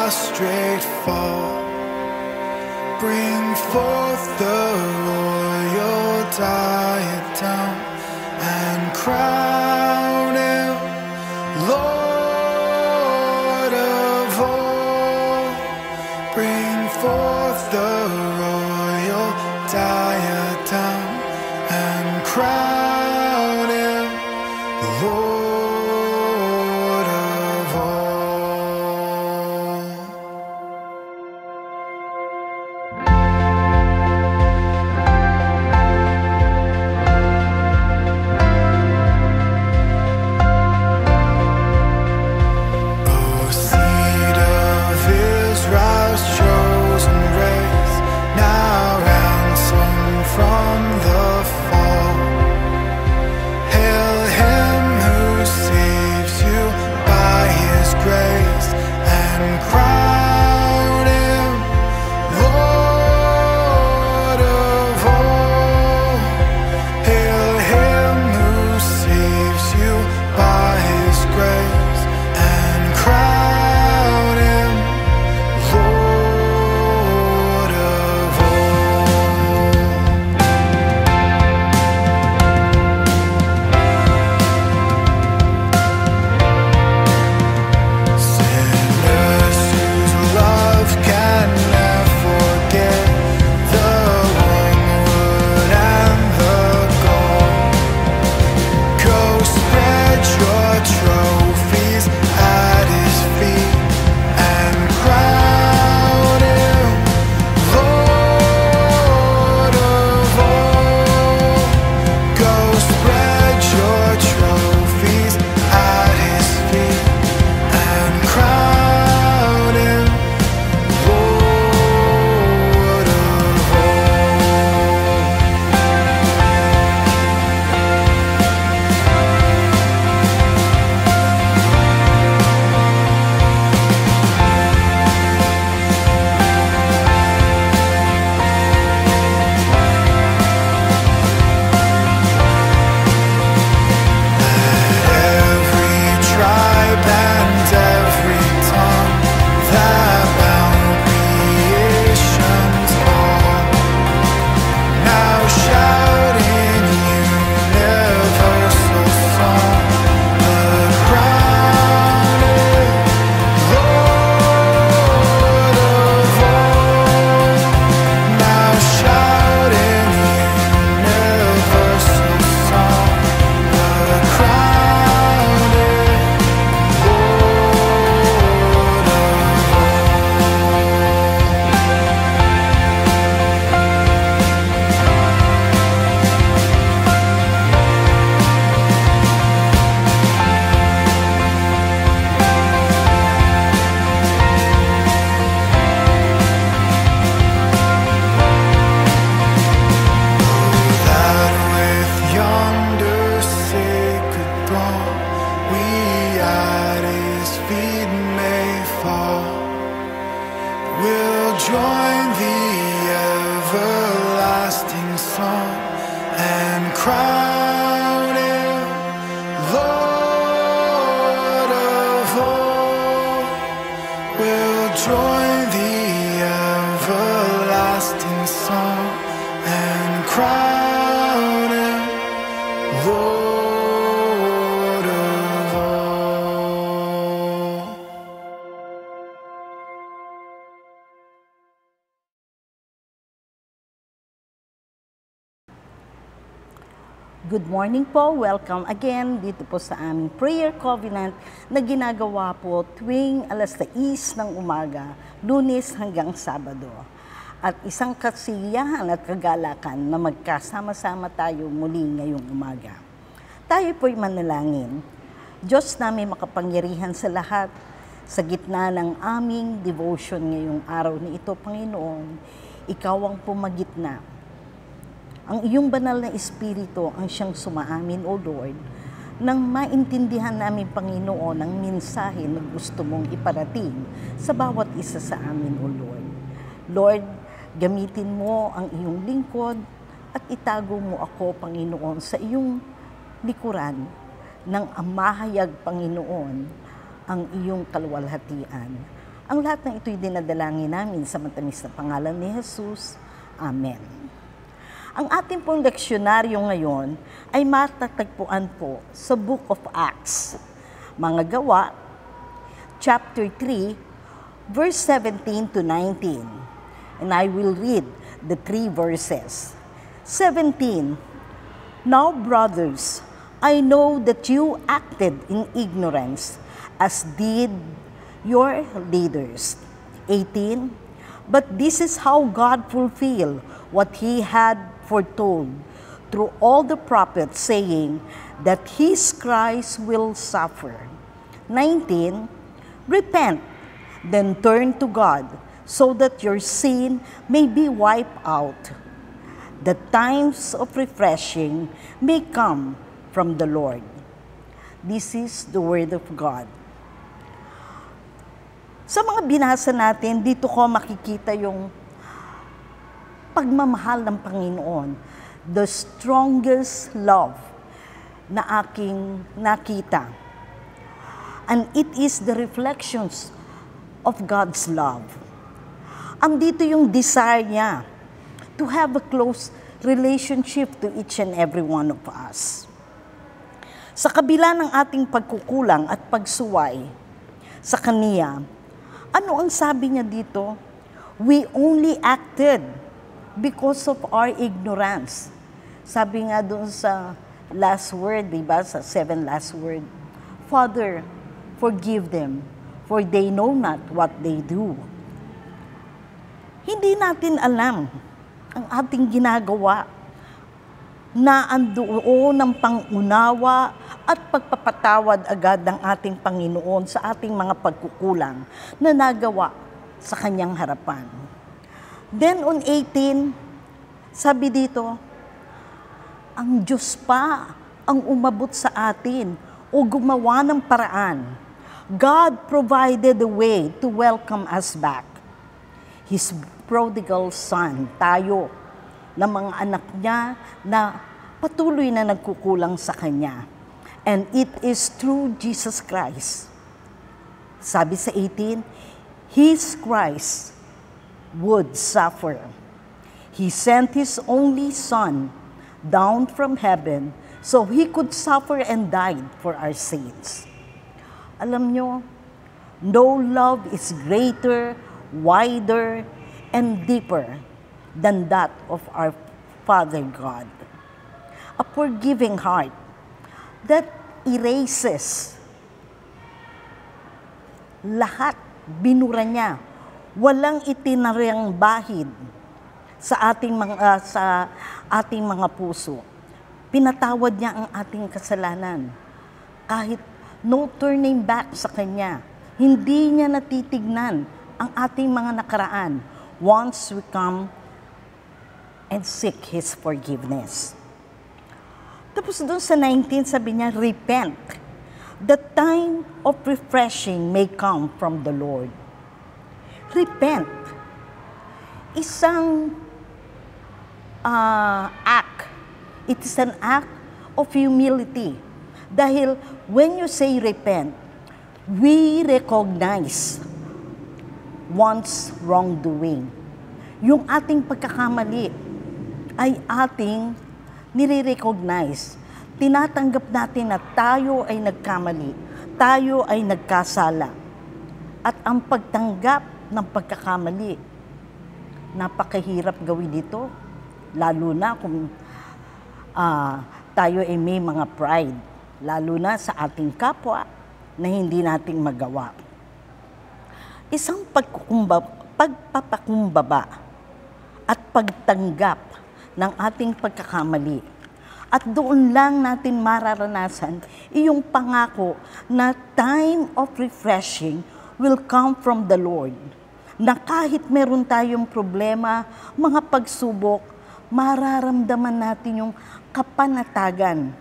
prostrate fall. Bring forth the royal diadem and crown him Lord of all. Bring forth the royal diadem and crown him Lord of all. O seed of Israel's chosen race, now ransomed from the fall. Hail him who saves you by his grace and crown him Lord of all. Hail him who saves you by his grace and crown him Lord of all. Sinners whose love can never forget the wormwood and the gall. Go spread your trophies at his feet and crown him Lord of all. Go spread your trophies at his feet and crown him Lord of all. Every tribe and every tongue that bound creation's all, now shout in universal song, the crown is Lord of all. Now shout in universal song, the crown is Lord of that with yonder sacred throng we at his feet may fall. We'll join the everlasting song and crown him Lord of all. We'll join the everlasting song and crown him Lord of all. Good morning po. Welcome again dito po sa aming prayer covenant na ginagawa po tuwing alas 6 ng umaga, Lunes hanggang Sabado. At isang kasiyahan at kagalakan na magkasama-sama tayo muli ngayong umaga. Tayo po'y manalangin. Diyos namin makapangyarihan sa lahat, sa gitna ng aming devotion ngayong araw na ito, Panginoon, Ikaw ang pumagitna. Ang iyong banal na Espiritu ang siyang sumaamin, O Lord, nang maintindihan namin, Panginoon, ang mensahe na gusto mong iparating sa bawat isa sa amin, O Lord. Lord, gamitin mo ang iyong lingkod at itago mo ako, Panginoon, sa iyong likuran ng amahayag, Panginoon, ang iyong kaluwalhatian. Ang lahat ng ito'y dinadalangin namin sa matamis na pangalan ni Jesus. Amen. Ang ating pong leksyonaryo ngayon ay matatagpuan po sa Book of Acts, Mga Gawa, chapter 3, verse 17 to 19. And I will read the 3 verses. 17. Now, brothers, I know that you acted in ignorance, as did your leaders. 18. But this is how God fulfilled what He had foretold through all the prophets, saying that His Christ will suffer. 19. Repent, then turn to God, so that your sin may be wiped out, that times of refreshing may come from the Lord. This is the Word of God. Sa mga binasa natin, dito ko makikita yung pagmamahal ng Panginoon, the strongest love na aking nakita. And it is the reflections of God's love. Andito yung desire niya to have a close relationship to each and every one of us. Sa kabila ng ating pagkukulang at pagsuway sa Kaniya, ano ang sabi niya dito? We only acted because of our ignorance. Sabi nga doon sa last word, diba? Sa 7 last word, Father, forgive them, for they know not what they do. Hindi natin alam ang ating ginagawa na andoon ng pangunawa at pagpapatawad agad ng ating Panginoon sa ating mga pagkukulang na nagawa sa Kanyang harapan. Then on 18, sabi dito, ang Diyos pa ang umabot sa atin o gumawa ng paraan. God provided a way to welcome us back. His prodigal son, tayo, na mga anak niya na patuloy na nagkukulang sa Kanya. And it is through Jesus Christ. Sabi sa 18, His Christ would suffer. He sent His only Son down from heaven so He could suffer and die for our sins. Alam nyo, no love is greater, wider, and deeper than that of our Father God. A forgiving heart that erases lahat, binura niya. Walang itinariang bahid sa ating mga puso. Pinatawad niya ang ating kasalanan. Kahit no turning back sa Kanya, hindi niya natitignan ang ating mga nakaraan once we come and seek His forgiveness. Tapos doon sa 19, sabi niya, repent. The time of refreshing may come from the Lord. Repent. Isang act. It is an act of humility. Dahil when you say repent, we recognize one's wrongdoing. Yung ating pagkakamali ay ating nire-recognize. Tinatanggap natin na tayo ay nagkamali, tayo ay nagkasala. At ang pagtanggap ng pagkakamali, napakahirap gawin ito. Lalo na kung tayo ay may mga pride. Lalo na sa ating kapwa na hindi nating magawa. Isang pagpapakumbaba at pagtanggap ng ating pagkakamali. At doon lang natin mararanasan iyong pangako na time of refreshing will come from the Lord. Na kahit meron tayong problema, mga pagsubok, mararamdaman natin yung kapanatagan.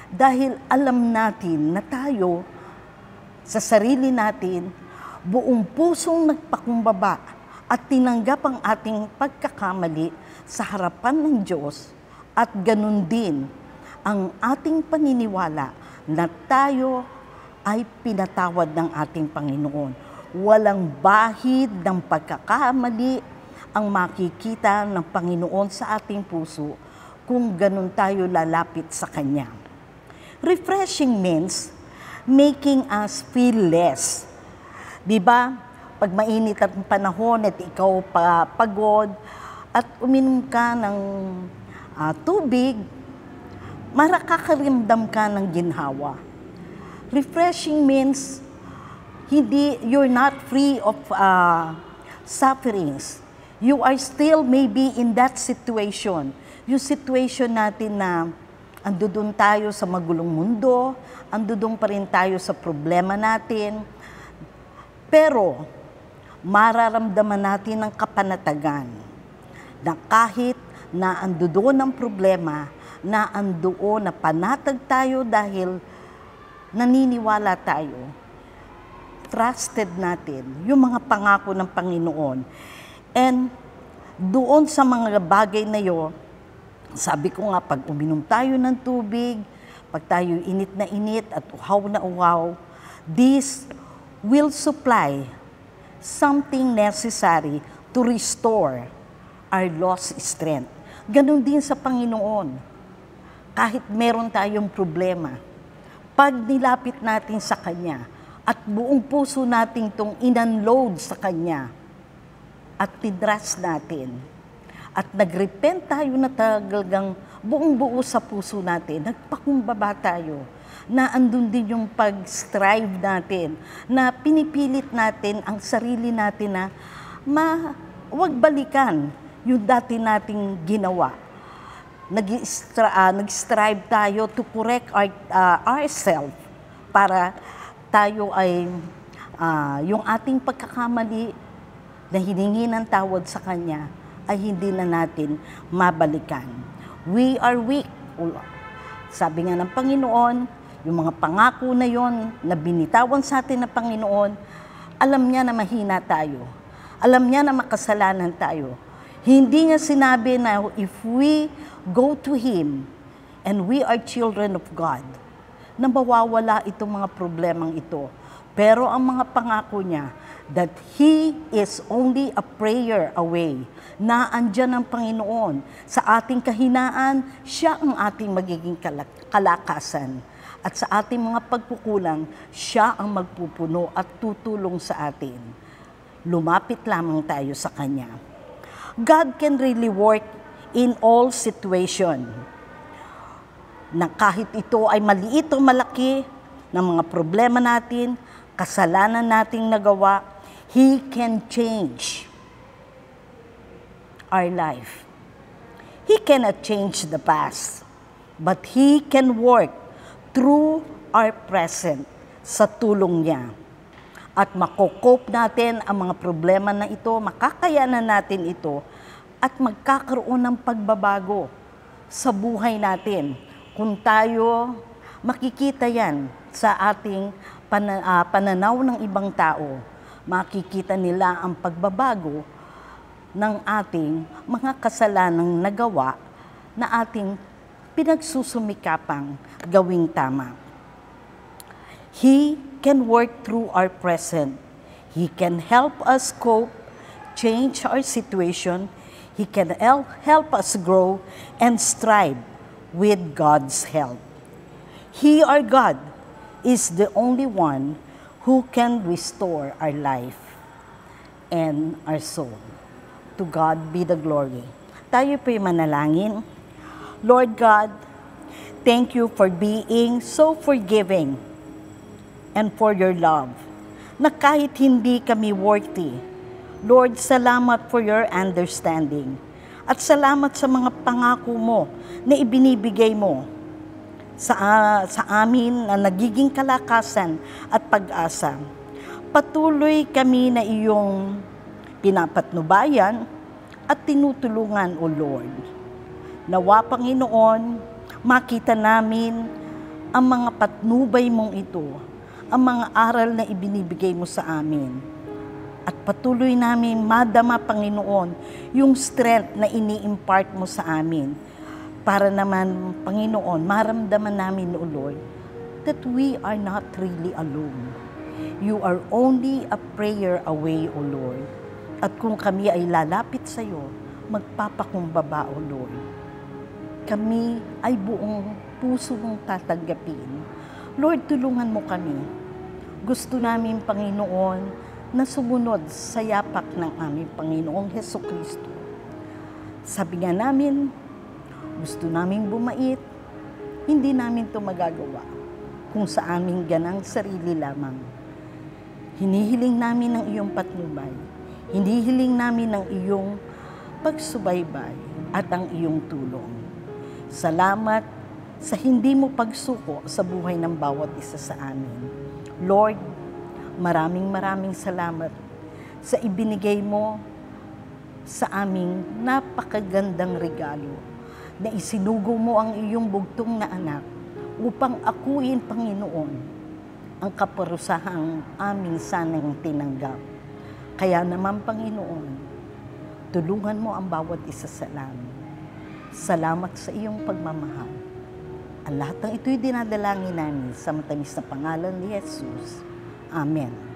Dahil alam natin na tayo, sa sarili natin, buong pusong nagpakumbaba at tinanggap ang ating pagkakamali sa harapan ng Diyos at ganun din ang ating paniniwala na tayo ay pinatawad ng ating Panginoon. Walang bahid ng pagkakamali ang makikita ng Panginoon sa ating puso kung ganun tayo lalapit sa Kanya. Refreshing means making us feel less. Diba? Pag mainit ang panahon at ikaw pagod at uminom ka ng tubig, makakaramdam ka ng ginhawa. Refreshing means you're not free of sufferings. You are still maybe in that situation. Yung situation natin na andudun tayo sa magulong mundo, andudun pa rin tayo sa problema natin, pero mararamdaman natin ang kapanatagan na kahit na andoon ang problema, na andoon na panatag tayo dahil naniniwala tayo, trusted natin yung mga pangako ng Panginoon. And doon sa mga bagay na yun, sabi ko nga, pag uminom tayo ng tubig, pag tayo init na init at uhaw na uhaw, this will supply something necessary to restore our lost strength. Ganon din sa Panginoon. Kahit meron tayong problema, pag nilapit natin sa Kanya at buong puso natin itong inunload sa Kanya at tinrust natin at nagrepent tayo na talagang buong buo sa puso natin, nagpakumbaba tayo, na andun din yung pag-strive natin, na pinipilit natin ang sarili natin na huwag balikan yung dati nating ginawa. Nag-strive tayo to correct ourselves para tayo ay yung ating pagkakamali na hiningi ng tawad sa Kanya ay hindi na natin mabalikan. We are weak. Sabi nga ng Panginoon, yung mga pangako na yon na binitawan sa atin ng Panginoon, alam niya na mahina tayo. Alam niya na makasalanan tayo. Hindi niya sinabi na if we go to Him and we are children of God, na mawawala itong mga problemang ito. Pero ang mga pangako niya, that He is only a prayer away, na andyan ang Panginoon. Sa ating kahinaan, Siya ang ating magiging kalakasan. At sa ating mga pagkukulang, Siya ang magpupuno at tutulong sa atin. Lumapit lamang tayo sa Kanya. God can really work in all situation. Na kahit ito ay maliit o malaki, ng mga problema natin, kasalanan nating nagawa, He can change our life. He cannot change the past, but He can work through our present sa tulong niya. At makokop natin ang mga problema na ito, makakayanan natin ito, at magkakaroon ng pagbabago sa buhay natin. Kung tayo, makikita yan sa ating pananaw ng ibang tao. Makikita nila ang pagbabago ng ating mga kasalanang nagawa na ating pinagsusumikapang gawing tama. He can work through our present. He can help us cope, change our situation. He can help us grow and strive with God's help. He, our God, is the only one who can restore our life and our soul. To God be the glory. Tayo po'y manalangin. Lord God, thank you for being so forgiving and for your love, na kahit hindi kami worthy, Lord, salamat for your understanding. At salamat sa mga pangako mo na ibinibigay mo sa amin na nagiging kalakasan at pag-asa. Patuloy kami na iyong pinapatnubayan at tinutulungan, O Lord. Nawa, Panginoon, makita namin ang mga patnubay mong ito, ang mga aral na ibinibigay mo sa amin. At patuloy namin madama, Panginoon, yung strength na ini-impart mo sa amin. Para naman, Panginoon, maramdaman namin, O Lord, that we are not really alone. You are only a prayer away, O Lord. At kung kami ay lalapit sa iyo, magpapakumbaba, O Lord. Kami ay buong puso mong tatanggapin. Lord, tulungan mo kami. Gusto namin, Panginoon, na sumunod sa yapak ng aming Panginoong Hesukristo. Sabi nga namin, gusto naming bumait, hindi namin ito magagawa kung sa aming ganang sarili lamang. Hinihiling namin ang iyong patnubay, hinihiling namin ang iyong pagsubaybay at ang iyong tulong. Salamat sa hindi mo pagsuko sa buhay ng bawat isa sa amin. Lord, maraming salamat sa ibinigay mo sa aming napakagandang regalo na isinugo mo ang iyong bugtong na anak upang akuin, Panginoon, ang kaparusahang aming sanang tinanggap. Kaya naman, Panginoon, tulungan mo ang bawat isa sa amin. Salamat sa iyong pagmamahal. Ang lahat ng ito'y dinadalangin namin sa matamis na pangalan ni Jesus. Amen.